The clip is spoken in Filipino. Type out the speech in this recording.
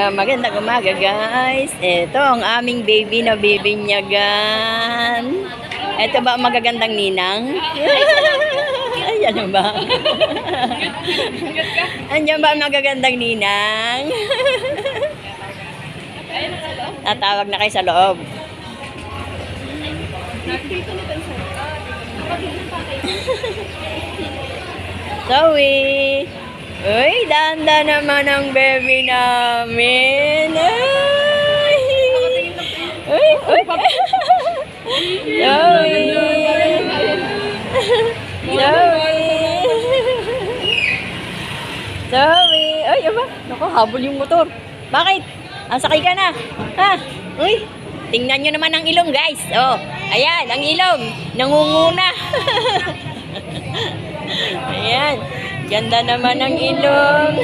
Magandang umaga guys. Ito ang aming baby na bibinyagan. Ito ba ang magagandang ninang? Ayan ba? Andiyan ba ang magagandang ninang? Tatawag na kayo sa loob. Zoe! Uy, danda naman ang baby namin. Ay! Uy, uy! Zoe! Zoe! Zoe! Ay, aba! Naku, habol yung motor. Bakit? Sakay ka na. Ha? Uy! Tingnan nyo naman ang ilong, guys. Oh, ayan, ang ilong. Nangunguna. Ayan. Ganda naman ang ilong.